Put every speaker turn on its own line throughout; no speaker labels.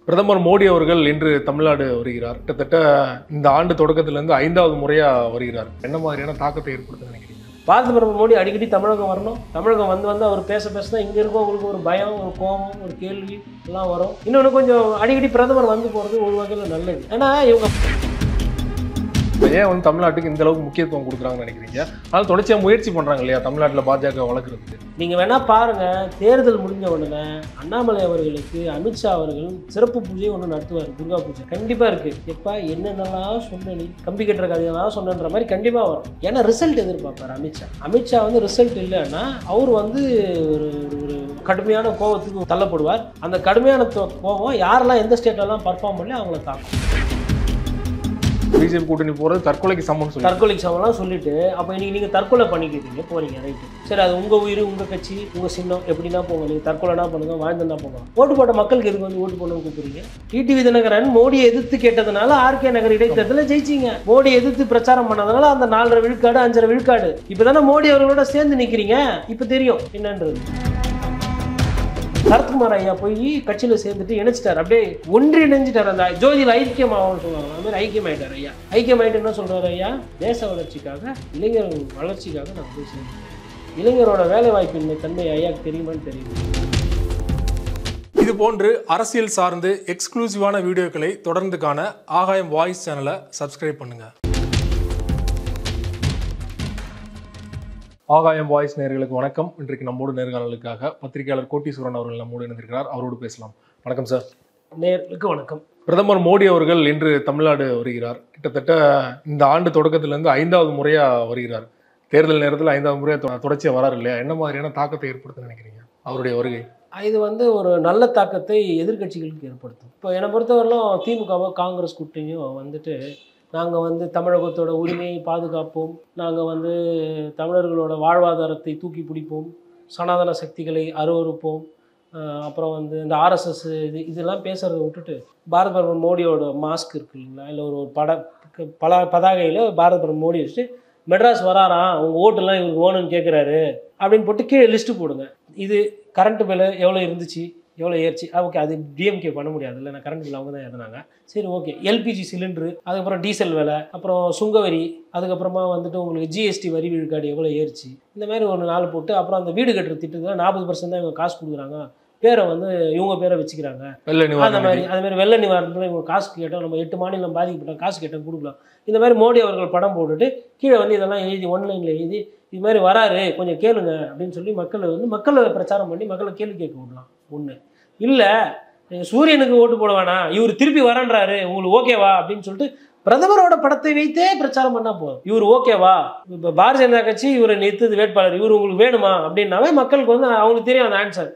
பிரதமர் மோடி அவர்கள் இன்று தமிழ்நாடு வருகிறார். கிட்டத்தட்ட இந்த ஆண்டு தொடக்கத்திலிருந்து 5வது முறையா வருகிறார். என்ன மாதிரியான தாக்கத்தை ஏற்படுத்துன்னு நினைக்கிறீங்க?
பாரத பிரதமர் மோடி அடிக்கடி தமிழகம் வரணும். தமிழகம் வந்து அவர் பேச தான் இங்கே இருக்கும் உங்களுக்கு ஒரு பயம், ஒரு கோபம், ஒரு கேள்வி எல்லாம் வரும். இன்னொன்று கொஞ்சம் அடிக்கடி பிரதமர் வந்து போகிறது ஒரு வகையில் நல்லது. ஏன்னா இவங்க
ஏன் வந்து தமிழ்நாட்டுக்கு இந்த அளவுக்கு முக்கியத்துவம் கொடுக்குறாங்கன்னு நினைக்கிறீங்க? அதனால தொடர்ச்சியாக முயற்சி பண்ணுறாங்க இல்லையா தமிழ்நாட்டில் பாஜக வளர்க்குறதுக்கு?
நீங்கள் வேணால் பாருங்கள், தேர்தல் முடிஞ்ச உடனே அண்ணாமலை அவர்களுக்கு அமித்ஷா அவர்கள் சிறப்பு பூஜை ஒன்று நடத்துவார். துர்கா பூஜை கண்டிப்பாக இருக்குது. எப்போ என்னென்னலாம் சொன்ன நீ கம்பி கட்டுற கதையெல்லாம் சொன்னன்ற மாதிரி கண்டிப்பாக வரும். ஏன்னா ரிசல்ட் எதிர்பார்ப்பார் அமித்ஷா வந்து ரிசல்ட் இல்லைன்னா அவர் வந்து ஒரு ஒரு கடுமையான கோபத்துக்கு தள்ளப்படுவார். அந்த கடுமையான கோபம் யாரெல்லாம் எந்த ஸ்டேட்லலாம் பர்ஃபார்ம் பண்ணி அவங்கள தாக்கும்.
பிஜேபி கூட்டணி போகிறது தற்கொலைக்கு சமம்னு சொல்லி
தற்கொலைக்கு சமம்லாம் சொல்லிட்டு அப்போ இன்னைக்கு நீங்கள் தற்கொலை பண்ணிக்கிட்டீங்க போறீங்க, ரைட்டு, சரி, அது உங்கள் உயிர், உங்கள் கட்சி, உங்கள் சின்னம், எப்படின்னா போங்க, நீங்கள் தற்கொலைனா பண்ணுங்க, வாழ்ந்துன்னா போங்க. ஓட்டு போட்ட மக்களுக்கு எதுக்கு வந்து ஓட்டு போடணும்னு கூப்பிடுறீங்க? டிடிவி தினகரன் மோடியை எதிர்த்து கேட்டதுனால ஆர்கே நகர் இடைத்தேர்தலில் ஜெயிச்சிங்க. மோடி எதிர்த்து பிரச்சாரம் பண்ணதுனால அந்த 4.5 விழுக்காடு 5.5 விழுக்காடு. இப்போ தானே மோடி அவர்களோட சேர்ந்து நிற்கிறீங்க. இப்போ தெரியும் என்னன்றது. சரத்குமார் ஐயா போய் கட்சியில் சேர்ந்துட்டு இணைச்சிட்டார், அப்படியே ஒன்றிணைஞ்சிட்டார். அந்த ஜோதியில் ஐக்கியமாகனு சொல்லுவாங்க, அது மாதிரி ஐக்கியமாயிட்டார் ஐயா. ஐக்கியமாயிட்டு என்ன சொல்றாரு ஐயா? தேச வளர்ச்சிக்காக, இளைஞர் வளர்ச்சிக்காக நான் போய் சேர்ந்தேன். இளைஞரோட வேலை வாய்ப்பின்மை தன்மை ஐயாவுக்கு தெரியுமான்னு தெரியும்.
இது போன்று அரசியல் சார்ந்து எக்ஸ்க்ளூசிவான வீடியோக்களை தொடர்ந்து காண ஆகாயம் வாய்ஸ் சேனலை சப்ஸ்கிரைப் பண்ணுங்க. ஆகாயம் வாய்ஸ் நேயர்களுக்கு வணக்கம். இன்றைக்கு நம்மோடு நேர்காணலுக்காக பத்திரிகையாளர் கோட்டீஸ்வரன் அவர்கள் நம்மோடு இணைந்திருக்கிறார். அவரோடு பேசலாம். வணக்கம் சார்.
நேயர்களுக்கு வணக்கம்.
பிரதமர் மோடி அவர்கள் இன்று தமிழ்நாடு வருகிறார். கிட்டத்தட்ட இந்த ஆண்டு தொடக்கத்திலிருந்து 5வது முறையா வருகிறார். தேர்தல் நேரத்தில் 5வது முறையா தொடர்ச்சியா வராரு இல்லையா? என்ன மாதிரியான தாக்கத்தை ஏற்படுத்துன்னு நினைக்கிறீங்க அவருடைய வருகை?
இது வந்து ஒரு நல்ல தாக்கத்தை எதிர்கட்சிகளுக்கு ஏற்படுத்தும். இப்போ என்னை பொறுத்தவரையிலும் திமுகவோ காங்கிரஸ் கூட்டணியும் வந்துட்டு நாங்கள் வந்து தமிழகத்தோட உரிமையை பாதுகாப்போம், நாங்கள் வந்து தமிழர்களோட வாழ்வாதாரத்தை தூக்கி பிடிப்போம், சனாதன சக்திகளை அருவறுப்போம், அப்புறம் வந்து இந்த ஆர்எஸ்எஸ் இதெல்லாம் பேசுகிறத விட்டுட்டு பாரத பிரதமர் மோடியோட மாஸ்க் இருக்கு இல்லைங்களா, இல்லை ஒரு பதாகையில் பாரத பிரதமர் மோடி வச்சுட்டு மெட்ராஸ் வராராம், உங்கள் ஓட்டெல்லாம் இவருக்கு வேணும்னு கேட்குறாரு அப்படின்னு போட்டு கீழே லிஸ்ட்டு போடுங்க. இது கரண்ட் பில்லு எவ்வளோ இருந்துச்சு, எவ்வளோ ஏறிச்சு, ஓகே, அது டிஎம்கே பண்ண முடியாது இல்லை, நான் கரண்ட் பில் அவங்க தான் எழுதுனாங்க, சரி, ஓகே. எல்பிஜி சிலிண்டரு, அதுக்கப்புறம் டீசல் விலை, அப்புறம் சுங்கவரி, அதுக்கப்புறமா வந்துட்டு உங்களுக்கு ஜிஎஸ்டி வரி விழுக்காடு எவ்வளோ ஏறிச்சு, இந்த மாதிரி ஒரு நாள் போட்டு அப்புறம் அந்த வீடு கட்டுற திட்டத்தில் 40% தான் இவங்க காசு கொடுக்குறாங்க, பேரை வந்து இவங்க பேரை வச்சுக்கிறாங்க, அந்த மாதிரி அது மாதிரி வெள்ள நிவாரணத்தில் இவங்க காசு கேட்டோம், நம்ம 8 மாநிலம் பாதிக்கப்பட்டோம், காசு கேட்டோம் கொடுக்கலாம். இந்த மாதிரி மோடி அவர்கள் படம் போட்டுட்டு கீழே வந்து இதெல்லாம் எழுதி ஒன்லைனில் எழுதி இது மாதிரி வராரு கொஞ்சம் கேளுங்க அப்படின்னு சொல்லி மக்களை பிரச்சாரம் பண்ணி மக்களை கேள்வி கேட்க விடலாம். ஒன்று இல்லை, சூரியனுக்கு ஓட்டு போட வேணாம், இவர் திருப்பி வரன்றாரு, உங்களுக்கு ஓகேவா அப்படின்னு சொல்லிட்டு பிரதமரோட படத்தை வைத்தே பிரச்சாரம் பண்ணா போதும். இவர் ஓகேவா, இப்போ பாரதிய ஜனதா கட்சி இவரை நிறுத்தது வேட்பாளர், இவர் உங்களுக்கு வேணுமா அப்படின்னாவே மக்களுக்கு வந்து அவங்களுக்கு தெரியும் அந்த answer.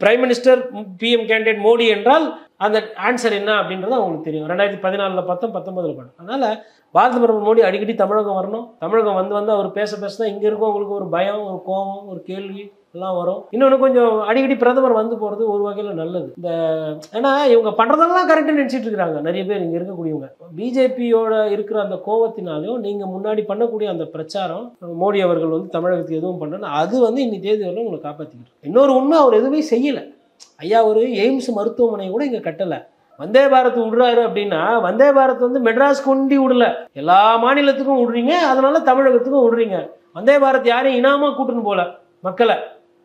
Prime minister PM candidate Modi என்றால் அந்த ஆன்சர் என்ன அப்படின்றது அவங்களுக்கு தெரியும். 2014 பார்த்தோம், 19 பார்த்தோம். அதனால பாரத பிரதமர் மோடி அடிக்கடி தமிழகம் வரணும். தமிழகம் வந்து அவர் பேச தான் இங்கே இருக்கும் உங்களுக்கு ஒரு பயம், ஒரு கோபம், ஒரு கேள்வி எல்லாம் வரும். இன்னொன்று கொஞ்சம் அடிக்கடி பிரதமர் வந்து போகிறது ஒரு வகையில் நல்லது. இந்த ஏன்னா இவங்க பண்ணுறதெல்லாம் கரெக்டுன்னு நினச்சிட்டு இருக்கிறாங்க நிறைய பேர் இங்கே இருக்கக்கூடியவங்க. பிஜேபியோட இருக்கிற அந்த கோபத்தினாலையும் நீங்கள் முன்னாடி பண்ணக்கூடிய அந்த பிரச்சாரம் மோடி அவர்கள் வந்து தமிழகத்துக்கு எதுவும் பண்ணுறேன்னு அது வந்து இன்னைக்கு தேதி வரலாம் உங்களை காப்பாற்றிக்கிட்டு. இன்னொரு உண்மை, அவர் எதுவுமே செய்யலை ஐயா. ஒரு எய்ம்ஸ் மருத்துவமனை கூட இங்கே கட்டலை. வந்தே பாரத் விடுறாரு அப்படின்னா வந்தே பாரத் வந்து மெட்ராஸ் கொண்டு விடல, எல்லா மாநிலத்துக்கும் விடுறீங்க, அதனால தமிழகத்துக்கும் விடுறீங்க. வந்தே பாரத் யாரையும் இனாமா கூட்டுன்னு போல மக்களை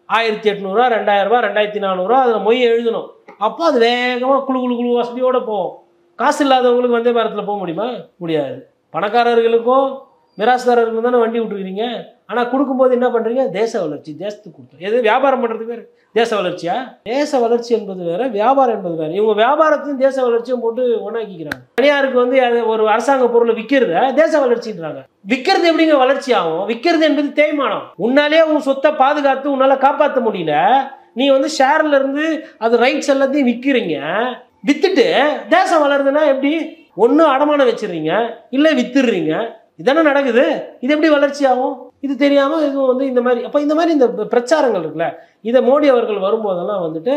1800 ரூபா, 2000 ரூபா, 2400 அதில் மொய் எழுதணும். அப்போ அது வேகமாக குழு வசதியோடு போகும். காசு இல்லாதவங்களுக்கு வந்தே பாரத்தில் போக முடியுமா? முடியாது. பணக்காரர்களுக்கும் மிராஸ்தாரர்களுக்கும் தானே வண்டி விட்டுருக்கிறீங்க. ஆனால் கொடுக்கும்போது என்ன பண்ணுறீங்க? தேச வளர்ச்சி, தேசத்துக்கு கொடுத்தோம். எது வியாபாரம் பண்ணுறதுக்கு வேறு தேச வளர்ச்சியா? தேச வளர்ச்சி என்பது வேறு, வியாபாரம் என்பது வேறு. இவங்க வியாபாரத்தையும் தேச வளர்ச்சியும் போட்டு ஒன்றாக்கிக்கிறாங்க. தனியாருக்கு வந்து ஒரு அரசாங்க பொருளை விற்கிறத தேச வளர்ச்சின்றாங்க. விற்கிறது எப்படிங்க வளர்ச்சி ஆகும்? விற்கிறது என்பது தேய்மானம். உன்னாலே உன் சொத்தை பாதுகாத்து உன்னால் காப்பாற்ற முடியல, நீ வந்து ஷேர்ல இருந்து அது ரைட்ஸ் எல்லாத்தையும் விற்கிறீங்க. வித்துட்டு தேசம் வளருதுன்னா எப்படி? ஒன்று அடமானம் வச்சிடுறீங்க, இல்லை வித்துடுறீங்க. இதானே நடக்குது. இது எப்படி வளர்ச்சி ஆகும்? இது தெரியாமல் இதுவும் வந்து இந்த மாதிரி. அப்போ இந்த மாதிரி இந்த பிரச்சாரங்கள் இருக்குல்ல, இதை மோடி அவர்கள் வரும்போதெல்லாம் வந்துட்டு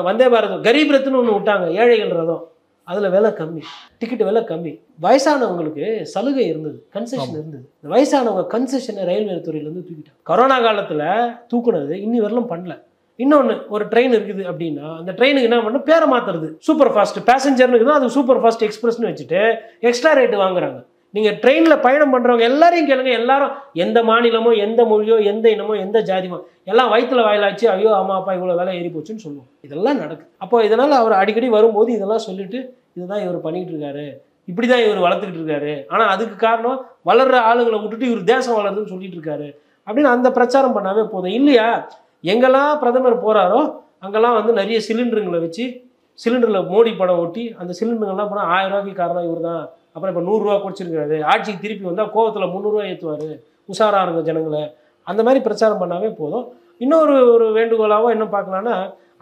வந்தே பாரத் கரீப் ரத்னு ஒன்று விட்டாங்க, ஏழைகள் ரதம். அதில் விலை கம்மி, டிக்கெட்டு விலை கம்மி, வயசானவங்களுக்கு சலுகை இருந்தது, கன்செஷன் இருந்தது. இந்த வயசானவங்க கன்செஷனை ரயில்வே துறையிலேருந்து தூக்கிட்டாங்க. கொரோனா காலத்தில் தூக்குனது இன்னி வரலும் பண்ணல. இன்னொன்று ஒரு ட்ரெயின் இருக்குது அப்படின்னா அந்த ட்ரெயினுக்கு என்ன பண்ண பேரை மாற்றுறது, சூப்பர் ஃபாஸ்ட் பேசஞ்சர்னு இருக்குதோ அது சூப்பர் ஃபாஸ்ட் எக்ஸ்பிரஸ்னு வச்சுட்டு எக்ஸ்ட்ரா ரேட்டு வாங்குறாங்க. நீங்கள் ட்ரெயினில் பயணம் பண்ணுறவங்க எல்லாரையும் கேளுங்க, எல்லாரும் எந்த மாநிலமோ எந்த மொழியோ எந்த இனமோ எந்த ஜாதிமோ எல்லாம் வயிற்றுல வாயிலாச்சு, ஐயோ ஆமா அப்பா இவ்வளோ விலை ஏறி போச்சுன்னு சொல்லுவோம். இதெல்லாம் நடக்குது. அப்போ இதனால் அவர் அடிக்கடி வரும்போது இதெல்லாம் சொல்லிட்டு இதுதான் இவர் பண்ணிகிட்டு இருக்காரு, இப்படி தான் இவர் வளர்த்துக்கிட்டு இருக்காரு, ஆனால் அதுக்கு காரணம் வளர்கிற ஆளுங்களை விட்டுட்டு இவர் தேசம் வளருதுன்னு சொல்லிட்டு இருக்காரு அப்படின்னு அந்த பிரச்சாரம் பண்ணாவே போதும். இல்லையா, எங்கெல்லாம் பிரதமர் போகிறாரோ அங்கெல்லாம் வந்து நிறைய சிலிண்டருங்களை வச்சு சிலிண்டரில் மோடி படம் ஒட்டி அந்த சிலிண்டருங்கள்லாம் போனால் 1000 ரூபாய்க்கு காரணம் இவர் தான், அப்புறம் இப்போ 100 ரூபா குறைச்சிருக்காரு, ஆட்சிக்கு திருப்பி வந்தால் கோவத்தில் 300 ரூபா ஏற்றுவார், உஷாராக இருங்க ஜனங்களை, அந்த மாதிரி பிரச்சாரம் பண்ணாவே போதும். இன்னொரு ஒரு வேண்டுகோளாகவும் என்ன பார்க்கலான்னா,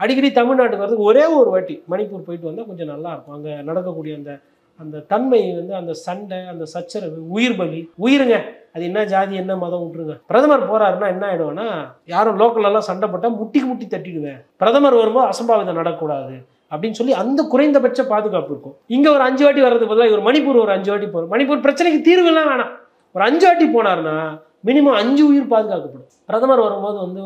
அடிக்கடி தமிழ்நாட்டுக்கு வரதுக்கு ஒரே ஒரு வாட்டி மணிப்பூர் போயிட்டு வந்தால் கொஞ்சம் நல்லாயிருக்கும். அங்கே நடக்கக்கூடிய அந்த அந்த தன்மை வந்து அந்த சண்டை அந்த சச்சரவு உயிர் பலி உயிருங்க, அது என்ன ஜாதி என்ன மதம் விட்டுருங்க. பிரதமர் போறாருன்னா என்ன ஆயிடுவேன்னா, யாரும் லோக்கல்லாம் சண்டை போட்டால் முட்டி தட்டிடுவேன், பிரதமர் வரும்போது அசம்பாவிதம் நடக்கக்கூடாது அப்படின்னு சொல்லி அந்த குறைந்தபட்ச பாதுகாப்பு இருக்கும். இங்கே ஒரு 5 வாட்டி வர்றது பதிலாக இவர் மணிப்பூர் ஒரு 5 வாட்டி போகிறார். மணிப்பூர் பிரச்சனைக்கு தீர்வுலாம் வேணாம், ஒரு 5 வாட்டி போனார்னா மினிமம் 5 உயிர் பாதுகாக்கப்படும். பிரதமர் வரும்போது வந்து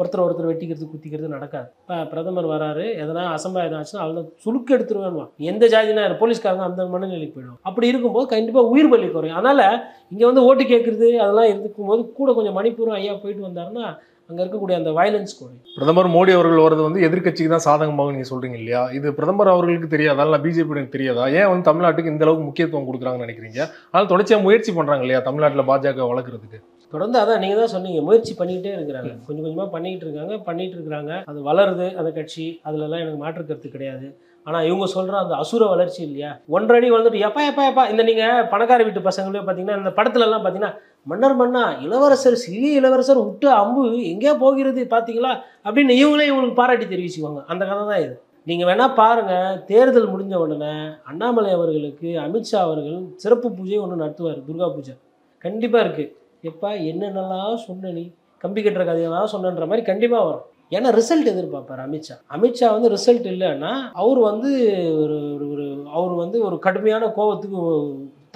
ஒருத்தர் வெட்டிக்கிறது குத்திக்கிறது நடக்காது. இப்போ பிரதமர் வராரு, எதனா அசம்பாவிதம் ஆச்சுன்னா அவளை சுலுக்கு எடுத்துருவேன்வான், எந்த ஜாதினா போலீஸ்காரங்க அந்த மனநிலைக்கு போயிடும். அப்படி இருக்கும்போது கண்டிப்பாக உயிர் பலி குறையும். அதனால் இங்கே வந்து ஓட்டு கேட்குறது அதெல்லாம் இருக்கும்போது கூட கொஞ்சம் மணிப்பூரும் ஐயா போயிட்டு வந்தாருன்னா அங்கே இருக்கக்கூடிய அந்த வயலன்ஸ் குறையும்.
பிரதமர் மோடி அவர்கள் வரது வந்து எதிர்க்கட்சிக்கு தான் சாதகமாக நீங்கள் சொல்கிறீங்க இல்லையா, இது பிரதமர் அவர்களுக்கு தெரியாதா இல்லை பிஜேபிக்கு தெரியாதா, ஏன் வந்து தமிழ்நாட்டுக்கு இந்த அளவுக்கு முக்கியத்துவம் கொடுக்குறாங்கன்னு நினைக்கிறீங்க? அதனால் தொடர்ச்சியாக முயற்சி பண்ணுறாங்க இல்லையா தமிழ்நாட்டில் பாஜக வளர்க்குறதுக்கு?
தொடர்ந்து அதான் நீங்கள் தான் சொன்னீங்க, முயற்சி பண்ணிக்கிட்டே இருக்கிறாங்க, கொஞ்சம் கொஞ்சமாக பண்ணிகிட்டு இருக்காங்க. அது வளருது அந்த கட்சி, அதுலலாம் எனக்கு மாற்று கருத்து கிடையாது. ஆனால் இவங்க சொல்கிற அந்த அசுர வளர்ச்சி இல்லையா, 1.5 அடி வந்துட்டு எப்பா இந்த நீங்கள் பணக்கார வீட்டு பசங்களே பார்த்தீங்கன்னா இந்த படத்துலலாம் பார்த்தீங்கன்னா மன்னா இளவரசர் சிறிய இளவரசர் விட்டு அம்பு எங்கேயா போகிறது பார்த்தீங்களா அப்படின்னு இவங்களுக்கு பாராட்டி தெரிவிச்சுக்குவாங்க. அந்த கதை தான் இது. நீங்கள் வேணால் பாருங்கள், தேர்தல் முடிஞ்ச உடனே அண்ணாமலை அவர்களுக்கு அமித்ஷா அவர்கள் சிறப்பு பூஜை ஒன்று நடத்துவார், துர்கா பூஜை கண்டிப்பாக இருக்குது. எப்பா என்னென்னலாம் சொன்ன, நீ கம்பி கட்டுற கதையெல்லாம் சொன்னன்ற மாதிரி கண்டிப்பாக வரும். ஏன்னா ரிசல்ட் எதிர்பார்ப்பார் அமித்ஷா வந்து ரிசல்ட் இல்லைன்னா அவர் வந்து அவர் வந்து ஒரு கடுமையான கோபத்துக்கு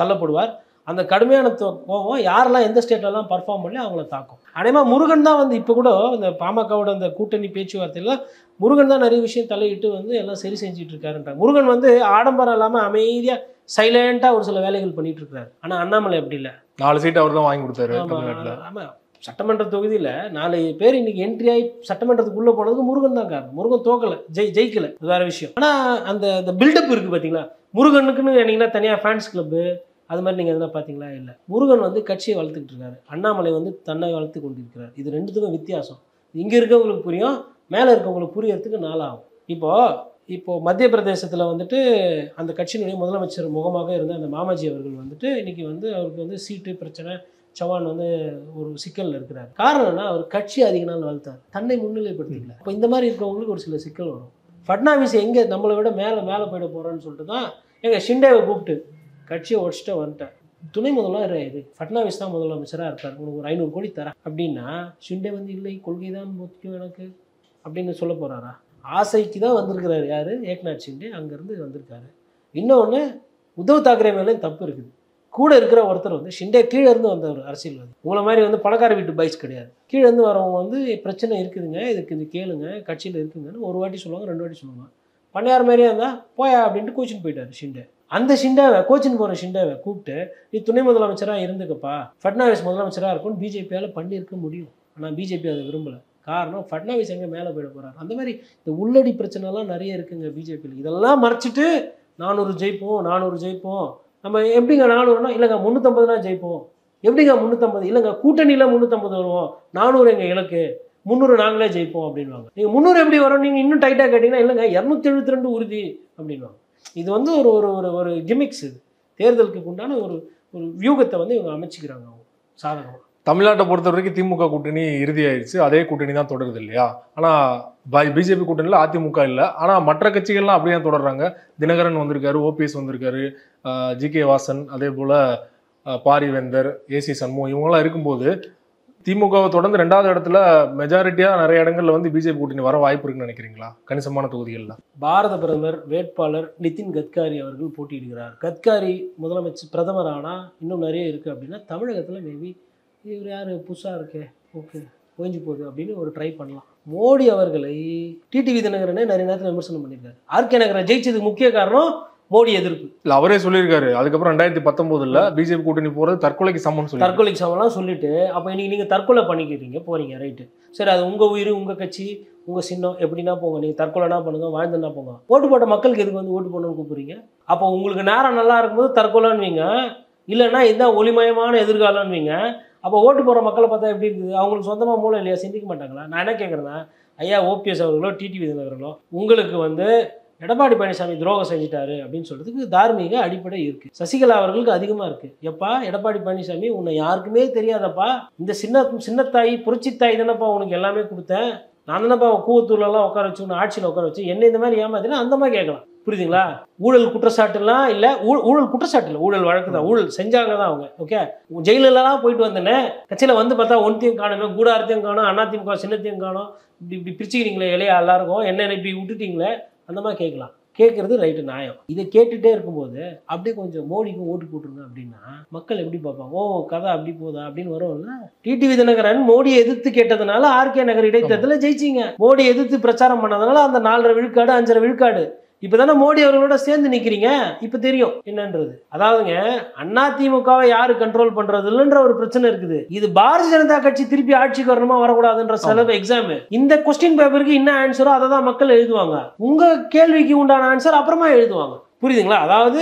தள்ளப்படுவார். அந்த கடுமையான கோபம் யாரெல்லாம் எந்த ஸ்டேட்லலாம் பர்ஃபார்ம் பண்ணி அவங்கள தாக்கும். அதேமாதிரி முருகன் தான் வந்து இப்போ கூட இந்த பாமகவோட அந்த கூட்டணி பேச்சுவார்த்தையில் முருகன் தான் நிறைய விஷயம் தலையிட்டு வந்து எல்லாம் சரி செஞ்சுட்டு இருக்காருன்றாங்க. முருகன் வந்து ஆடம்பரம் இல்லாமல் அமைதியாக சைலண்டாக ஒரு சில வேலைகள் பண்ணிட்டு இருக்காரு. ஆனால் அண்ணாமலை அப்படி இல்லை,
4 சீட் அவர் தான் வாங்கி கொடுத்தாரு.
ஆமாம், சட்டமன்ற தொகுதியில் 4 பேர் இன்னைக்கு என்ட்ரி ஆகி சட்டமன்றத்துக்குள்ளே போனதுக்கு முருகன் தான் காரணம். முருகன் தோக்கலை, ஜெயிக்கலை, அது வேறு விஷயம். ஆனால் அந்த பில்டப் இருக்குது பார்த்தீங்களா, முருகனுக்குன்னு என்னீங்கன்னா தனியாக ஃபேன்ஸ் கிளப்பு அது மாதிரி நீங்கள் எதனா பார்த்தீங்களா? இல்லை. முருகன் வந்து கட்சியை வளர்த்துக்கிட்டு இருக்காரு, அண்ணாமலை வந்து தன்னை வளர்த்து கொண்டு இருக்கிறார். இது ரெண்டுத்துக்கும் வித்தியாசம். இங்கே இருக்கவங்களுக்கு புரியும், மேலே இருக்கவங்களுக்கு புரியறதுக்கு நாளாகும். இப்போது மத்திய பிரதேசத்தில் வந்துட்டு அந்த கட்சியினுடைய முதலமைச்சர் முகமாக இருந்த அந்த மாமாஜி அவர்கள் வந்துட்டு இன்றைக்கி வந்து அவருக்கு வந்து சீட்டு பிரச்சனை, சவான் வந்து ஒரு சிக்கலில் இருக்கிறார். காரணம்னா அவர் கட்சி அதிக நாள் வளர்த்தார், தன்னை முன்னிலைப்படுத்திக்கல. இப்போ இந்த மாதிரி இருக்கவங்களுக்கு ஒரு சில சிக்கல் வரும். ஃபட்னாவிஸ் எங்கே நம்மளை விட மேலே போயிட போகிறான்னு சொல்லிட்டு தான் எங்கள் ஷிண்டேவை கூப்பிட்டு கட்சியை உடச்சிட்டு வந்துட்டேன், துணை முதல்வர் இது ஃபட்னாவிஸ் தான் முதலமைச்சராக இருக்கார், உனக்கு ஒரு 500 கோடி தரேன் அப்படின்னா ஷிண்டே வந்து இல்லை கொள்கை தான் முக்கியம் எனக்கு அப்படின்னு சொல்ல போகிறாரா? ஆசைக்கு தான் வந்திருக்கிறாரு யார், ஏக்நாத் ஷிண்டே அங்கேருந்து வந்திருக்காரு. இன்னொன்று உத்தவ் தாக்கரே மேலேயும் தப்பு இருக்குது. கூட இருக்கிற ஒருத்தர் வந்து ஷிண்டே கீழே இருந்து வந்த ஒரு அரசியல்வாதி, உங்களை மாதிரி வந்து பணக்கார வீட்டு பைக்ஸ் கிடையாது. கீழே இருந்து வரவங்க வந்து பிரச்சனை இருக்குதுங்க, இதுக்கு இது கேளுங்க, கட்சியில் இருக்குங்கன்னு ஒரு வாட்டி சொல்லுவாங்க, 2 வாட்டி சொல்லுவாங்க. பண்ணையார் மாதிரியே இருந்தால் போயா அப்படின்ட்டு கோச்சின்னு போயிட்டார் ஷிண்டே. அந்த ஷிண்டாவை கோச்சின்னு போகிற ஷிண்டாவை கூப்பிட்டு நீ துணை முதலமைச்சராக இருந்துக்கப்பா, ஃபட்னாவிஸ் முதலமைச்சராக இருக்கும்னு பிஜேபியால் பண்ணியிருக்க முடியும். ஆனால் பிஜேபி அதை விரும்பலை. காரணம் ஃபட்னாவிஸ் எங்கே மேலே போயிட போகிறார். அந்த மாதிரி இந்த உள்ளடி பிரச்சனைலாம் நிறைய இருக்குங்க பிஜேபியில். இதெல்லாம் மறைச்சிட்டு 400 ஜெயிப்போம் நம்ம எப்படிங்க 400னா இல்லைங்க 350 ஜெயிப்போம், எப்படிங்க 350 இல்லைங்க கூட்டணியில் 350 வருவோம், 400 எங்கள் இலக்கு, 300 நாங்களே ஜெயிப்போம் அப்படின்வாங்க. நீங்கள் 300 எப்படி வரும், நீங்கள் இன்னும் டைட்டாக கேட்டிங்கன்னா இல்லைங்க 272 உறுதி அப்படின்வாங்க. இது வந்து ஒரு ஒரு ஒரு கிமிக்ஸ். இது தேர்தலுக்கு உண்டான ஒரு வியூகத்தை வந்து இவங்க அமைச்சிக்கிறாங்க அவங்க சாதகமாக.
தமிழ்நாட்டை பொறுத்த வரைக்கும் திமுக கூட்டணி இறுதி ஆயிடுச்சு, அதே கூட்டணி தான் தொடருது இல்லையா? ஆனால் பிஜேபி கூட்டணியில் அதிமுக இல்லை, ஆனால் மற்ற கட்சிகள்லாம் அப்படியே தொடர்றாங்க. தினகரன் வந்திருக்காரு, ஓபிஎஸ் வந்திருக்காரு, ஜி.கே. வாசன், அதே போல் பாரிவேந்தர், ஏசி சண்முகம், இவங்கெல்லாம் இருக்கும்போது திமுகவை தொடர்ந்து 2வது இடத்துல மெஜாரிட்டியாக நிறைய இடங்கள்ல வந்து பிஜேபி கூட்டணி வர வாய்ப்பு இருக்குன்னு நினைக்கிறீங்களா? கணிசமான தொகுதிகளில் பாரத
பிரதமர் வேட்பாளர் நிதின் கட்காரி அவர்கள் போட்டியிடுகிறார். கட்காரி முதலமைச்சர் பிரதமர் ஆனால் இன்னும் நிறைய இருக்குது அப்படின்னா தமிழகத்தில் மேபி இவர் யார் புதுசாக இருக்கே, ஓகே ஓய்ஞ்சு போகுது அப்படின்னு ஒரு ட்ரை பண்ணலாம். மோடி அவர்களை டிடிவி தினகரனே நிறைய நேரத்தில் விமர்சனம் பண்ணியிருக்காரு. ஆர்கே நகரை ஜெயிச்சதுக்கு முக்கிய காரணம் மோடி எதிர்ப்பு.
இல்ல அவரே சொல்லியிருக்காரு. அதுக்கப்புறம் 2019 பிஜேபி கூட்டணி போறது தற்கொலைக்கு சமம்னு சொல்லி
தற்கொலைக்கு சமம்லாம் சொல்லிட்டு அப்போ இன்னைக்கு நீங்கள் தற்கொலை பண்ணிக்கிறீங்க போறீங்க, ரைட்டு, சரி, அது உங்கள் உயிர், உங்கள் கட்சி, உங்கள் சின்னம், எப்படின்னா போங்க, நீங்கள் தற்கொலைனா பண்ணுங்க, வாழ்ந்துன்னா போங்க. ஓட்டு போட்ட மக்களுக்கு எதுக்கு வந்து ஓட்டு போடணும்னு கூப்பிடுறீங்க? அப்போ உங்களுக்கு நேரம் நல்லா இருக்கும்போது தற்கொலைன்னுவீங்க, இல்லைன்னா இதுதான் ஒளிமயமான எதிர்காலம்னுவீங்க. அப்போ ஓட்டு போகிற மக்களை பார்த்தா எப்படி இருக்குது? அவங்களுக்கு சொந்தமாக மூளை இல்லையா? சிந்திக்க மாட்டாங்களா? நான் என்ன கேட்குறேன்னா, ஐயா ஓபிஎஸ் அவர்களோ டிடிவி தினகரனோ உங்களுக்கு வந்து எடப்பாடி பழனிசாமி துரோகம் செஞ்சிட்டாரு அப்படின்னு சொல்றதுக்கு தார்மீக அடிப்படை இருக்கு. சசிகலா அவர்களுக்கு அதிகமா இருக்கு. எப்பா எடப்பாடி பழனிசாமி, உன்னை யாருக்குமே தெரியாதப்பா, இந்த சின்னத்தாய் புரட்சித்தாய் தானப்பா உனக்கு எல்லாமே கொடுத்தேன், நான் தானப்பா கூவத்தூர்லாம் உட்கார வச்சு உன்னை ஆட்சியில் உட்கார வச்சு என்ன இந்த மாதிரி ஏமாத்தினா அந்த மாதிரி கேட்கலாம். புரியுதுங்களா? ஊழல் குற்றச்சாட்டுலாம் இல்லை, ஊழல் குற்றச்சாட்டு இல்லை, ஊழல் வழக்கு தான், ஊழல் செஞ்சாங்க தான் அவங்க. ஓகே, ஜெயிலெல்லாம் போயிட்டு வந்தேனே, கட்சியில் வந்து பார்த்தா ஒன்றையும் காணும், கூடாரத்தையும் காணும், அதிமுக சின்னத்தையும் காணும், இப்படி பிரிச்சுக்கிறீங்களே இலையா எல்லாருக்கும், என்ன இப்படி விட்டுட்டீங்களே, அந்த மாதிரி கேட்கலாம். கேட்கறது ரைட்டு, நியாயம். இதை கேட்டுகிட்டே இருக்கும்போது அப்படியே கொஞ்சம் மோடிக்கும் ஓட்டு போட்டுருங்க அப்படின்னா மக்கள் எப்படி பார்ப்பாங்க? ஓ, கதை அப்படி போதா அப்படின்னு வரும்ல. டிடிவி தினகரன் மோடியை எதிர்த்து கேட்டதுனால ஆர்கே நகர் இடைத்தேர்தலில் ஜெயிச்சிங்க. மோடி எதிர்த்து பிரச்சாரம் பண்ணதுனால அந்த 4.5 விழுக்காடு 5.5 விழுக்காடு. இப்பதானே மோடி அவர்களோட சேர்ந்து நிக்கிறீங்க, இப்ப தெரியும் என்னன்றது. அதாவதுங்க, அதிமுகவை யாரு கண்ட்ரோல் பண்றது இல்லைன்ற ஒரு பிரச்சனை இருக்குது. இது பாரதிய ஜனதா கட்சி திருப்பி ஆட்சிக்கு வரணுமா வரக்கூடாதுன்ற செலவு எக்ஸாம். இந்த கொஸ்டின் பேப்பருக்கு என்ன ஆன்சரோ அதை தான் மக்கள் எழுதுவாங்க. உங்க கேள்விக்கு உண்டான ஆன்சர் அப்புறமா எழுதுவாங்க. புரியுதுங்களா? அதாவது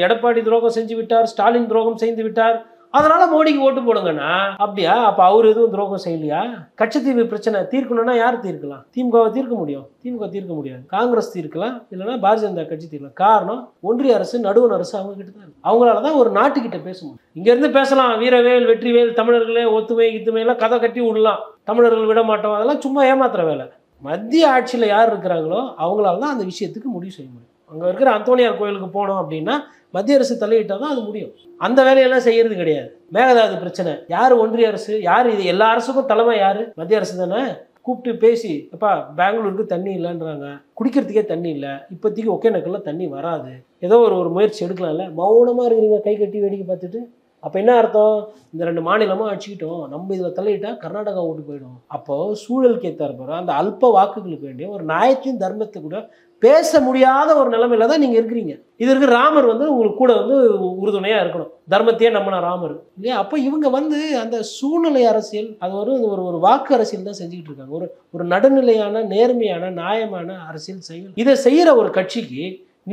எடப்பாடி துரோகம் செஞ்சு விட்டார், ஸ்டாலின் துரோகம் செய்து விட்டார், அதனால மோடிக்கு ஓட்டு போடுங்கன்னா அப்படியா? அப்ப அவர் எதுவும் துரோகம் செய்யலையா? கட்சித்தீவு பிரச்சனை தீர்க்கணும்னா யார் தீர்க்கலாம்? திமுகவை தீர்க்க முடியும்? திமுக தீர்க்க முடியாது. காங்கிரஸ் தீர்க்கலாம், இல்லைன்னா பாரதிய ஜனதா கட்சி தீர்க்கலாம். காரணம், ஒன்றிய அரசு நடுவண் அரசு அவங்க கிட்ட தான் இருக்கு. அவங்களாலதான் ஒரு நாட்டுக்கிட்ட பேச முடியும். இங்க இருந்து பேசலாம், வீரவேல் வெற்றிவேல் தமிழர்களே ஒத்துமை கித்துமை எல்லாம் கதை கட்டி விடலாம், தமிழர்கள் விட மாட்டோம், அதெல்லாம் சும்மா ஏமாத்துற வேலை. மத்திய ஆட்சியில் யார் இருக்கிறாங்களோ அவங்களால தான் அந்த விஷயத்துக்கு முடிவு செய்ய முடியும். அங்கே இருக்கிற அந்தோனியார் கோயிலுக்கு போனோம் அப்படின்னா மத்திய அரசு தலையிட்டால் தான் அது முடியும். அந்த வேலையெல்லாம் செய்யறது கிடையாது. மேகதாது பிரச்சனை யார்? ஒன்றிய அரசு. யார் இது? எல்லா அரசுக்கும் தலைமை யாரு? மத்திய அரசு தானே. கூப்பிட்டு பேசி, அப்பா பெங்களூருக்கு தண்ணி இல்லைன்றாங்க, குடிக்கிறதுக்கே தண்ணி இல்லை, இப்போதைக்கு ஒகேனக்கல்ல தண்ணி வராது, ஏதோ ஒரு முயற்சி எடுக்கலாம்ல. மௌனமாக இருக்கிறீங்க, கை கட்டி வேடிக்கை பார்த்துட்டு. அப்போ என்ன அர்த்தம்? இந்த 2 மாநிலமும் அடிச்சுக்கிட்டோம், நம்ம இதில் தலையிட்டா கர்நாடகா ஓட்டு போயிடும். அப்போ சூழலுக்கு ஏற்றார் அந்த அல்ப வாக்குகளுக்கு வேண்டிய ஒரு நியாயத்தையும் தர்மத்தை கூட பேச முடியாத ஒரு நிலைமையில தான் நீங்க இருக்கிறீங்க. இது இருக்கு. ராமர் வந்து உங்களுக்கு கூட வந்து உறுதுணையா இருக்கணும், தர்மத்தையே நம்பின ராமர் இல்லையா? அப்போ இவங்க வந்து அந்த சூழ்நிலை அரசியல், அது ஒரு வாக்கு அரசியல் தான் செஞ்சுக்கிட்டு இருக்காங்க. ஒரு நடுநிலையான நேர்மையான நியாயமான அரசியல் செயல். இதை செய்யற ஒரு கட்சிக்கு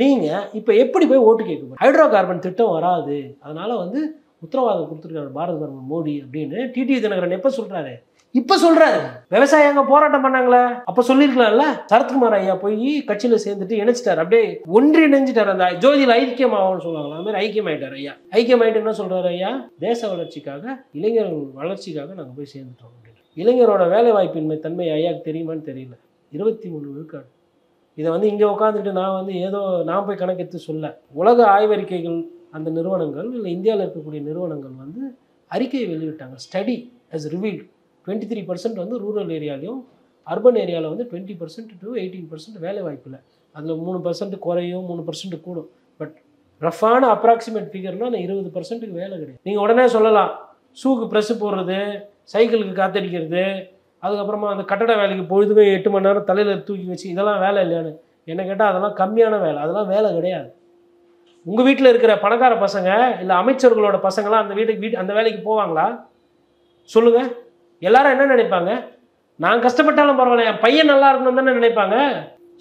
நீங்க இப்ப எப்படி போய் ஓட்டு கேட்க? ஹைட்ரோ கார்பன் திட்டம் வராது, அதனால வந்து உத்தரவாதம் கொடுத்துருக்காரு பாரத பிரதமர் மோடி அப்படின்னு டிடிவி தினகரன் எப்ப சொல்றாரு? இப்ப சொல்றாரு. விவசாயிங்க போராட்டம் பண்ணாங்களே, அப்ப சொல்லிருக்கலாம்ல. சரத்குமார் ஐயா போய் கட்சியில சேர்ந்துட்டு இணைச்சிட்டாரு, அப்படியே ஒன்றிணைஞ்சிட்டாரு. அந்த ஜோதியில ஐக்கியமாகனு சொல்லுவாங்களா, அந்த மாதிரி ஐக்கியமாயிட்டாரு ஐயா. ஐக்கியமாயிட்டு என்ன சொல்றாரு ஐயா? தேச வளர்ச்சிக்காக, இளைஞர்கள் வளர்ச்சிக்காக நாங்க போய் சேர்ந்துட்டோம் அப்படின்னு. இளைஞரோட வேலை வாய்ப்பின்மை தன்மை ஐயாவுக்கு தெரியுமான்னு தெரியல. 23 விழுக்காடு. இதை வந்து இங்க உட்காந்துக்கிட்டு நான் வந்து ஏதோ நான் போய் கணக்கெடுத்து சொல்ல. உலக ஆய்வறிக்கைகள், அந்த நிறுவனங்கள் இல்லை இந்தியாவில் இருக்கக்கூடிய நிறுவனங்கள் வந்து அறிக்கையை வெளியிட்டாங்க. ஸ்டடி ஹஸ் ரிவீல்ட் 23% வந்து ரூரல் ஏரியாலையும் அர்பன் ஏரியாவில் வந்து 20% to 18% வேலை வாய்ப்பில்லை. அதில் 3% குறையும், 3% கூடும். பட் ரஃபான அப்ராக்சிமேட் ஃபிகர்னால் அந்த 20%க்கு வேலை கிடையாது. நீங்கள் உடனே சொல்லலாம், ஷூக்கு ப்ரெஸ்ஸு போடுறது, சைக்கிளுக்கு காத்தடிக்கிறது, அதுக்கப்புறமா அந்த கட்டட வேலைக்கு பொழுதுக்கும் 8 மணி நேரம் தலையில் தூக்கி வச்சு இதெல்லாம் வேலை இல்லையான்னு என்ன கேட்டால் அதெல்லாம் கம்மியான வேலை, அதெல்லாம் வேலை கிடையாது. உங்கள் வீட்டில் இருக்கிற பணக்கார பசங்க இல்லை அமைச்சர்களோட பசங்களாம் அந்த வேலைக்கு போவாங்களா? சொல்லுங்கள். எல்லாரும் என்ன நினைப்பாங்க? நான் கஷ்டப்பட்டாலும் பரவாயில்ல, என் பையன் நல்லா இருக்கணும்னு தானே நினைப்பாங்க.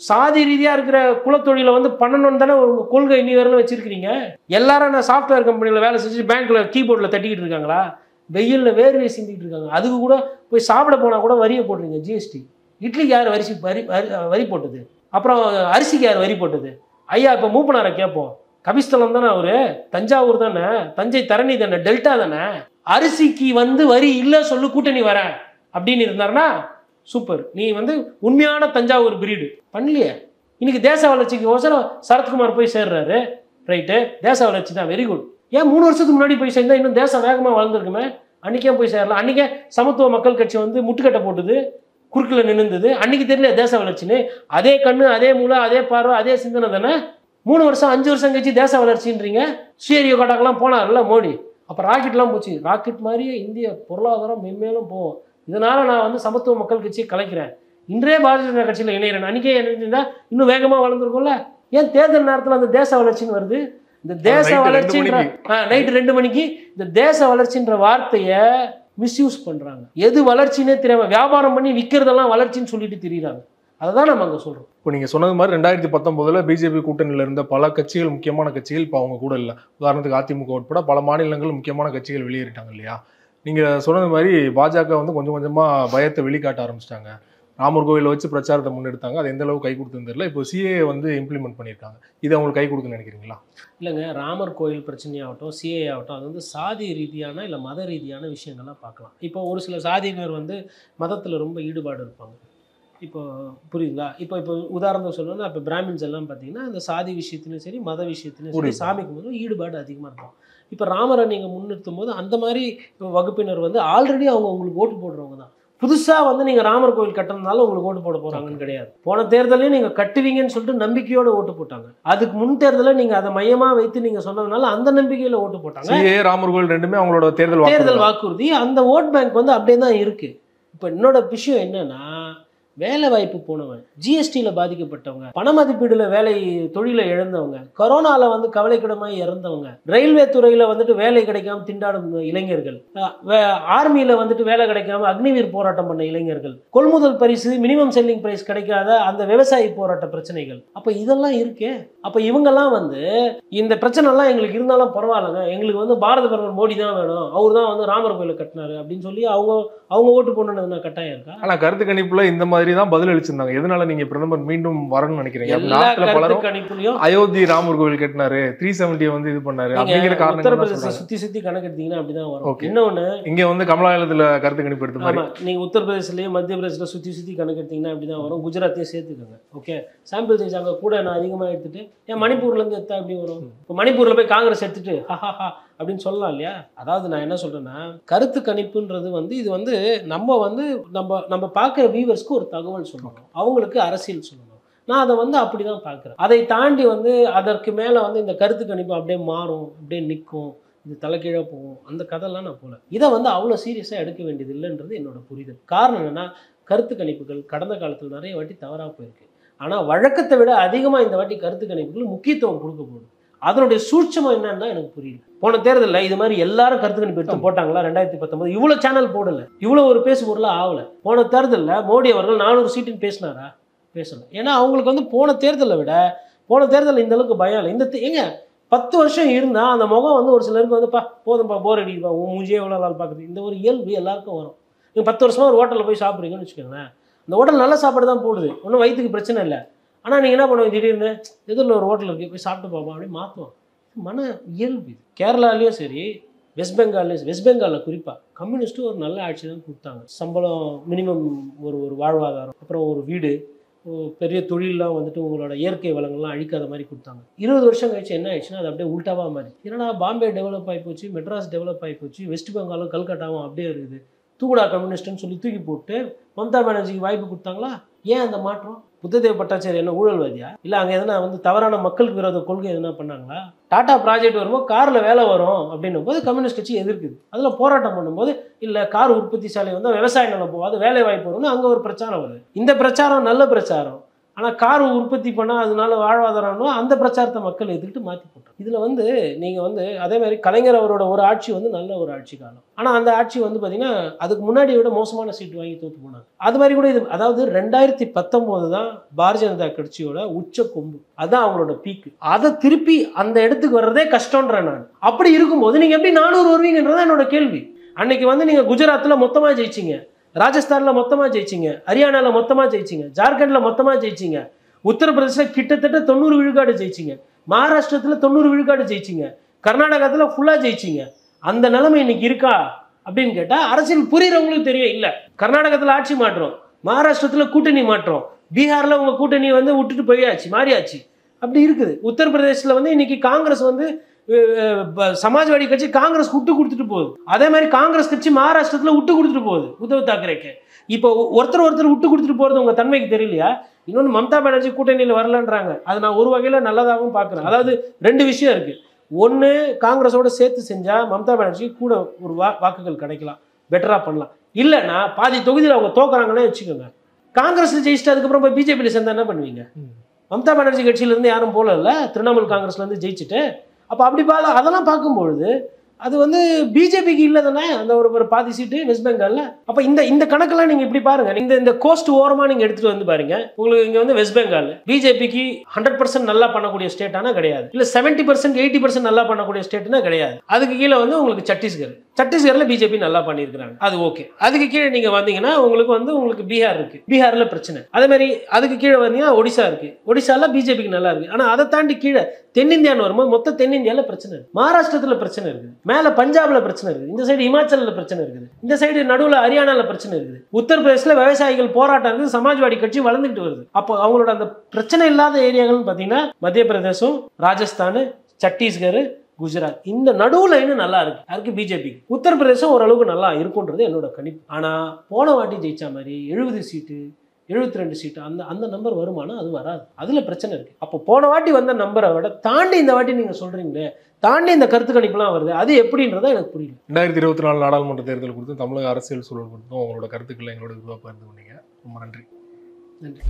சாதி ரீதியாக இருக்கிற குலத்தொழிலை வந்து பண்ணணும்னு தானே உங்கள் கொள்கை இன்னி வரலும் வச்சிருக்கிறீங்க. எல்லாரும் நான் சாஃப்ட்வேர் கம்பெனியில் வேலை செஞ்சு பேங்க்கில் கீபோர்டில் தட்டிக்கிட்டு இருக்காங்களா? வெயிலில் வேர்வையை சிந்திக்கிட்டு இருக்காங்க. அதுக்கு கூட போய் சாப்பிட போனால் கூட வரியை போட்டுருங்க. ஜிஎஸ்டி. இட்லிக்கு யார் வரி போட்டது? அப்புறம் அரிசிக்கு யார் வரி போட்டது? ஐயா இப்போ மூப்பனாரை கேட்போம். கபிஸ்தலம் தானே அவரு, தஞ்சாவூர் தானே, தஞ்சை தரணி தானே, டெல்டா தானே. அரிசிக்கு வந்து வரி இல்லை சொல்லு, கூட்டணி வர அப்படின்னு இருந்தாருன்னா சூப்பர். நீ வந்து உண்மையான தஞ்சாவூர் பிரீடு பண்ணலையே. இன்னைக்கு தேச வளர்ச்சிக்கு ஓசரம் சரத்குமார் போய் சேர்றாரு, ரைட்டு, தேச வளர்ச்சி தான், வெரி குட். ஏன் 3 வருஷத்துக்கு முன்னாடி போய் சேர்ந்தா இன்னும் தேசம் வேகமாக வளர்ந்துருக்குமே? அன்றைக்கே போய் சேரலாம். அன்றைக்கே சமத்துவ மக்கள் கட்சி வந்து முட்டுக்கட்டை போட்டுது, குறுக்கில் நின்றுது. அன்றைக்கி தெரியல தேச வளர்ச்சின்னு. அதே கண்ணு, அதே மூளை, அதே பார்வை, அதே சிந்தனை தானே. 3 வருஷம் 5 வருஷம் கழிச்சு தேச வளர்ச்சின்றீங்க. ஸ்ரீஹரியோ காட்டாக்கெல்லாம் போனார்ல மோடி, அப்போ ராக்கெட்லாம் போச்சு. ராக்கெட் மாதிரியே இந்திய பொருளாதாரம் மென்மேலும் போகும். இதனால் நான் வந்து சமத்துவ மக்கள் கட்சியை கலைக்கிறேன். இன்றே பாரதிய ஜனதா கட்சியில் இணைகிறேன் அன்றைக்கே இணைஞ்சிருந்தா இன்னும் வேகமாக வளர்ந்துருக்கும்ல. ஏன் தேர்தல் நேரத்தில் அந்த தேச வளர்ச்சின்னு வருது? இந்த தேச வளர்ச்சின்ற நைட்டு 2 மணிக்கு இந்த தேச வளர்ச்சின்ற வார்த்தையை மிஸ்யூஸ் பண்ணுறாங்க. எது வளர்ச்சின்னே தெரியாம வியாபாரம் பண்ணி விற்கிறதெல்லாம் வளர்ச்சின்னு சொல்லிட்டு திரியிறாங்க. அதை தான் நம்ம அங்கே சொல்கிறோம்.
இப்போ நீங்கள் சொன்னது மாதிரி 2019 பிஜேபி கூட்டணியில் இருந்த பல கட்சிகள், முக்கியமான கட்சிகள் இப்போ அவங்க கூட இல்லை. உதாரணத்துக்கு அதிமுக உட்பட பல மாநிலங்கள் முக்கியமான கட்சிகள் வெளியேறிட்டாங்க இல்லையா? நீங்கள் சொன்னது மாதிரி பாஜக வந்து கொஞ்சம் கொஞ்சமாக பயத்தை வெளிக்காட்ட ஆரம்பிச்சிட்டாங்க. ராமர் கோவிலை வச்சு பிரச்சாரத்தை முன்னெடுத்தாங்க. அது எந்த அளவுக்கு கை கொடுத்துன்னு தெரியல. இப்போ சிஏ வந்து இம்ப்ளிமெண்ட் பண்ணியிருக்காங்க. இது அவங்களுக்கு கை கொடுக்குன்னு நினைக்கிறீங்களா?
இல்லைங்க, ராமர் கோயில் பிரச்சனையாகட்டும், சிஏ ஆகட்டும், அது வந்து சாதி ரீதியான இல்லை மத ரீதியான விஷயங்கள்லாம் பார்க்கலாம். இப்போ ஒரு சில சாதியினர் வந்து மதத்தில் ரொம்ப ஈடுபாடு இருப்பாங்க. இப்போ புரியுதுங்களா? இப்போ உதாரணத்துக்கு சொல்லணும்னா, இப்போ பிராமின்ஸ் எல்லாம் பார்த்தீங்கன்னா இந்த சாதி விஷயத்துலையும் சரி மத விஷயத்துலையும் சரி சாமிக்கு போது ஈடுபாடு அதிகமாக இருக்கும். இப்போ ராமரை நீங்கள் முன்னிறுத்தும் போது அந்த மாதிரி வகுப்பினர் வந்து ஆல்ரெடி அவங்க உங்களுக்கு ஓட்டு போடுறவங்க தான். புதுசாக வந்து நீங்கள் ராமர் கோவில் கட்டுறதுனால உங்களுக்கு ஓட்டு போட போகிறாங்கன்னு கிடையாது. போன தேர்தலையும் நீங்கள் கட்டுவீங்கன்னு சொல்லிட்டு நம்பிக்கையோடு ஓட்டு போட்டாங்க. அதுக்கு முன் தேர்தலில் நீங்கள் அதை மையமாக வைத்து நீங்கள் சொன்னதுனால அந்த நம்பிக்கையில் ஓட்டு போட்டாங்க.
ராமர் கோவில் ரெண்டுமே அவங்களோட தேர்தல்
வாக்குறுதி. அந்த ஓட் பேங்க் வந்து அப்படியே தான் இருக்குது. இப்போ என்னோட விஷயம் என்னன்னா, வேலை வாய்ப்பு போனவங்க, ஜிஎஸ்டியில் பாதிக்கப்பட்டவங்க, பண மதிப்பீடுல வேலை தொழிலை இழந்தவங்க, கொரோனால வந்து கவலைக்கிடமாய் இறந்தவங்க, ரயில்வே துறையில வந்துட்டு வேலை கிடைக்காம திண்டாடும் இளைஞர்கள், ஆர்மியில வந்துட்டு வேலை கிடைக்காம அக்னிவீர் போராட்டம் பண்ண இளைஞர்கள், கொள்முதல் பரிசு மினிமம் செல்லிங் பிரைஸ் கிடைக்காத அந்த விவசாயி போராட்ட பிரச்சனைகள், அப்ப இதெல்லாம் இருக்கே. அப்ப இவங்கெல்லாம் வந்து இந்த பிரச்சனை எல்லாம் எங்களுக்கு இருந்தாலும் பரவாயில்லைங்க, எங்களுக்கு வந்து பாரத பிரதமர் மோடி தான் வேணும், அவர் தான் வந்து ராமர் கோயிலை கட்டினாரு அப்படின்னு சொல்லி அவங்க ஓட்டு போடணும்னு கட்டாயம் இருக்கா?
ஆனா கருத்து கணிப்புல இந்த மாதிரி தான் பதில் அளிச்சிருந்தாங்க. எதனால நீங்க பிரதமர் மீண்டும் வரணும்னு நினைக்கிறீங்க? நாட்டுல பலரும் அயோத்தி ராமர் கோவில் கட்டினாரு, 370 வந்து இது பண்ணாரு அப்படிங்கிற காரணம்
உத்தரப்பிரதேச சுத்தி கணக்கு எடுத்தீங்கன்னா அப்படிதான் வரும். இன்னொன்னு
இங்க வந்து கமலாலயத்துல கருத்து கணிப்பு எடுத்த மாதிரி
நீங்க உத்தரப்பிரதேசலயும் மத்திய பிரதேசல சுத்தி கணக்கு எடுத்தீங்கன்னா அப்படிதான் வரும். குஜராத்தையும் சேர்த்துக்கோங்க. ஓகே, சாம்பிள் சைஸ் அங்க கூட நான் அதிகமா எடுத்துட்டு ஏன் மணிப்பூர்ல இருந்து எடுத்தா எப்படி வரும்? இப்போ மணிப்பூர்ல போய் காங்கிரஸ் எடுத்துட்டு ஹஹா அப்படின்னு சொல்லலாம் இல்லையா? அதாவது நான் என்ன சொல்றேன்னா, கருத்து கணிப்புன்றது வந்து இது வந்து நம்ம பார்க்குற வியூவர்ஸ்க்கு ஒரு தகவல் சொல்லணும், அவங்களுக்கு அரசியல் சொல்லணும். நான் அதை வந்து அப்படிதான் பார்க்குறேன். அதை தாண்டி வந்து அதற்கு மேலே வந்து இந்த கருத்து கணிப்பு அப்படியே மாறும், அப்படியே நிற்கும், இது தலைக்கீழாக போகும், அந்த கதையெல்லாம் நான் போகல. இதை வந்து அவ்வளோ சீரியஸாக எடுக்க வேண்டியது இல்லைன்றது என்னோட புரிதல். காரணம் என்னன்னா, கருத்து கணிப்புகள் கடந்த காலத்தில் நிறைய வாட்டி தவறாக போயிருக்கு. ஆனால் வழக்கத்தை விட அதிகமாக இந்த வாட்டி கருத்து கணிப்புகள் முக்கியத்துவம் கொடுக்க போகுது. அதனுடைய சூட்சமம் என்னன்னா எனக்கு புரியல. போன தேர்தலில் இது மாதிரி எல்லாரும் கருத்து கணிப்பு எடுத்து போட்டாங்களா? 2019 இவ்வளோ சேனல் போடல, இவ்வளோ ஒரு பேசு பொருளாக ஆகலை. போன தேர்தலில் மோடி அவர்கள் 400 சீட்டுன்னு பேசினாரா? பேசலை. ஏன்னா அவங்களுக்கு வந்து போன தேர்தலில் இந்த அளவுக்கு பயம் இல்லை. ஏங்க 10 வருஷம் இருந்தால் அந்த முகம் வந்து ஒரு சிலருக்கு வந்து போதும்பா போர் அடிக்குப்பா, உன் மூஞ்சியே எவ்வளோ நாள் பார்க்குறது, இந்த ஒரு இயல்பு எல்லாருக்கும் வரும். நீங்கள் 10 வருஷமாக ஒரு ஹோட்டலில் போய் சாப்பிட்றீங்கன்னு வச்சுக்கோங்களேன், அந்த ஹோட்டல் நல்ல சாப்பாடு தான் போடுது, ஒன்றும் வயிற்றுக்கு பிரச்சனை இல்லை. ஆனால் நீங்கள் என்ன பண்ணுவீங்க, திடீர்னு எதிரில் ஒரு ஹோட்டல் இருக்குது போய் சாப்பிட்டு பார்ப்போம் அப்படின்னு மாற்றுவோம். மன இயல்பு இது. கேரளாலேயும் சரி, வெஸ்ட் பெங்காலில் குறிப்பாக கம்யூனிஸ்ட்டு ஒரு நல்ல ஆட்சி தான் கொடுத்தாங்க. சம்பளம், மினிமம் ஒரு வாழ்வாதாரம், அப்புறம் ஒரு வீடு, பெரிய தொழிலெலாம் வந்துட்டு உங்களோட இயற்கை வளங்கள்லாம் அழிக்காத மாதிரி கொடுத்தாங்க. 20 வருஷம் கழிச்சு என்ன ஆயிடுச்சுன்னா அது அப்படியே உல்டாவாக மாதிரி. ஏன்னா பாம்பே டெவலப் ஆகி போச்சு, மெட்ராஸ் டெவலப் ஆகி போச்சு, வெஸ்ட் பெங்காலும் கல்கட்டாவும் அப்படியே இருக்குது. தூக்குடா கம்யூனிஸ்ட்னு சொல்லி தூக்கி போட்டு மம்தா பானர்ஜிக்கு வாய்ப்பு கொடுத்தாங்களா? ஏன் அந்த மாற்றம்? புத்ததேவ பட்டாச்சாரி என்ன ஊழல்வாதியா? இல்லை அங்கே எதனா வந்து தவறான மக்களுக்கு விரோத கொள்கை எதனா பண்ணாங்களா? டாடா ப்ராஜெக்ட் வரும்போது காரில் வேலை வரும் அப்படின்னும் போது கம்யூனிஸ்ட் கட்சி எதிர்க்குது. அதில் போராட்டம் பண்ணும்போது இல்லை கார் உற்பத்தி சாலை வந்து விவசாய நிலம் போகாது, வேலை வாய்ப்பு வரும்னு அங்கே ஒரு பிரச்சாரம் வருது. இந்த பிரச்சாரம் நல்ல பிரச்சாரம். ஆனால் கார் உற்பத்தி பண்ணால் அதனால வாழ்வாதாரம்னு அந்த பிரச்சாரத்தை மக்கள் எதிர்த்து மாற்றி போட்டோம். இதில் வந்து நீங்கள் வந்து அதே மாதிரி கலைஞர் அவரோட ஒரு ஆட்சி வந்து நல்ல ஒரு ஆட்சி காலம். ஆனால் அந்த ஆட்சி வந்து பார்த்தீங்கன்னா அதுக்கு முன்னாடி விட மோசமான சீட்டு வாங்கி தோற்று போனாங்க. அது மாதிரி கூட இது, அதாவது 2019 தான் பாரதிய ஜனதா கட்சியோட உச்ச கொம்பு, அதுதான் அவங்களோட பீக்கு. அதை திருப்பி அந்த இடத்துக்கு வர்றதே கஷ்டம்ன்றேன் நான். அப்படி இருக்கும்போது நீங்கள் எப்படி 400 வருவீங்கன்றதான் என்னோட கேள்வி. அன்னைக்கு வந்து நீங்கள் குஜராத்தில் மொத்தமாக ஜெயிச்சிங்க, ராஜஸ்தானில் மொத்தமாக ஜெயிச்சிங்க, ஹரியானாவில் மொத்தமாக ஜெயிச்சிங்க, ஜார்க்கண்டில் மொத்தமாக ஜெயிச்சிங்க, உத்தரப்பிரதேசில் கிட்டத்தட்ட 90 விழுக்காடு ஜெயிச்சிங்க, மகாராஷ்டிரத்தில் 90 விழுக்காடு ஜெயிச்சிங்க, கர்நாடகத்தில் ஃபுல்லாக ஜெயிச்சிங்க. அந்த நிலைமை இன்னைக்கு இருக்கா அப்படின்னு கேட்டால் அரசியல் புரியுறவங்களுக்கு தெரியும். இல்லை, கர்நாடகத்தில் ஆட்சி மாற்றம், மகாராஷ்டிரத்தில் கூட்டணி மாற்றம், பீகாரில் உங்கள் கூட்டணி வந்து விட்டுட்டு போயாச்சு, மாறியாச்சு, அப்படி இருக்குது. உத்தரப்பிரதேசில் வந்து இன்னைக்கு காங்கிரஸ் வந்து சமாஜ்வாடி கட்சி காங்கிரஸ் விட்டு கொடுத்துட்டு போகுது. அதே மாதிரி காங்கிரஸ் கட்சி மகாராஷ்டிரத்தில் விட்டு கொடுத்துட்டு போகுது உத்தவ் தாக்கரேக்கு. இப்போ ஒருத்தர் விட்டு கொடுத்துட்டு போகிறது உங்கள் தன்மைக்கு தெரியலையா? இன்னொன்று, மம்தா பானர்ஜி கூட்டணியில் வரலன்றாங்க. அது நான் ஒரு வகையில் நல்லதாகவும் பார்க்குறேன். அதாவது 2 விஷயம் இருக்குது. ஒன்று, காங்கிரஸோட சேர்த்து செஞ்சால் மம்தா பானர்ஜி கூட ஒரு வாக்குகள் கிடைக்கலாம், பெட்டராக பண்ணலாம். இல்லைன்னா பாதி தொகுதியில் அவங்க தோக்குறாங்கன்னே வச்சுக்கோங்க, காங்கிரஸ்ல ஜெயிச்சுட்டு அதுக்கப்புறம் போய் பிஜேபியில் சேர்ந்தா என்ன பண்ணுவீங்க? மம்தா பானர்ஜி கட்சியிலேருந்து யாரும் போகல, திரிணாமுல் காங்கிரஸ்லேருந்து ஜெயிச்சுட்டு. அப்போ அப்படி அதெல்லாம் பார்க்கும்பொழுது அது வந்து பிஜேபிக்கு இல்லை தானே அந்த ஒரு பாதி சீட்டு வெஸ்ட் பெங்காலில். அப்போ இந்த கணக்கெல்லாம் நீங்கள் இப்படி பாருங்க. இந்த கோஸ்ட் ஓரமாக நீங்கள் எடுத்துகிட்டு வந்து பாருங்க. உங்களுக்கு இங்கே வந்து வெஸ்ட் பெங்கால் பிஜேபிக்கு 100% நல்லா பண்ணக்கூடிய ஸ்டேட்டானா கிடையாது, இல்லை 70% 80% நல்லா பண்ணக்கூடிய ஸ்டேட்னா கிடையாது. அதுக்கு கீழே வந்து உங்களுக்கு சத்தீஸ்கரில் பிஜேபி நல்லா பண்ணியிருக்கிறாங்க, அது ஓகே. அதுக்கு கீழே நீங்கள் வந்தீங்கன்னா உங்களுக்கு பீகார் இருக்கு, பீகாரில் பிரச்சனை. அதே மாதிரி அதுக்கு கீழே வந்தீங்கன்னா ஒடிசா இருக்கு, ஒடிசால பிஜேபிக்கு நல்லா இருக்கு. ஆனால் அதை தாண்டி கீழே தென்னிந்தியான்னு வரும்போது மொத்த தென்னிந்தியாவில் பிரச்சனை இருக்கு, மகாராஷ்டிரத்தில் பிரச்சனை இருக்குது, மேலே பஞ்சாபில் பிரச்சனை இருக்குது, இந்த சைடு இமாச்சலில் பிரச்சனை இருக்குது, இந்த சைடு நடுவில் ஹரியானாவில் பிரச்சனை இருக்குது, உத்தரப்பிரதேசில் விவசாயிகள் போராட்டம் இருக்குது, சமாஜ்வாடி கட்சி வளர்ந்துட்டு வருது. அப்போ அவங்களோட அந்த பிரச்சனை இல்லாத ஏரியாக்கள்னு பார்த்தீங்கன்னா மத்திய பிரதேசம், ராஜஸ்தான், சத்தீஸ்கர், குஜராத். இந்த நடுவுல இன்னும் நல்லா இருக்கு யாருக்கு? பிஜேபிக்கு. உத்தரப்பிரதேசம் ஓரளவுக்கு நல்லா இருக்குன்றது என்னோட கணிப்பு. ஆனா போன வாட்டி ஜெயிச்ச மாதிரி 70 சீட்டு 72 சீட்டு அந்த நம்பர் வருமானம் அது வராது. அதுல பிரச்சனை இருக்கு. அப்போ போன வாட்டி வந்த நம்பரை விட தாண்டி இந்த வாட்டி நீங்க சொல்றீங்களே, தாண்டி இந்த கருத்து கணிப்புலாம் வருது, அது எப்படின்றத எனக்கு புரியல.
2024 நாடாளுமன்ற தேர்தல் குறித்து, தமிழக அரசியல் சூழல் குறித்தும் உங்களோட கருத்துக்களை எங்களோட பகிர்ந்து கொண்டீங்க. ரொம்ப நன்றி.
நன்றி.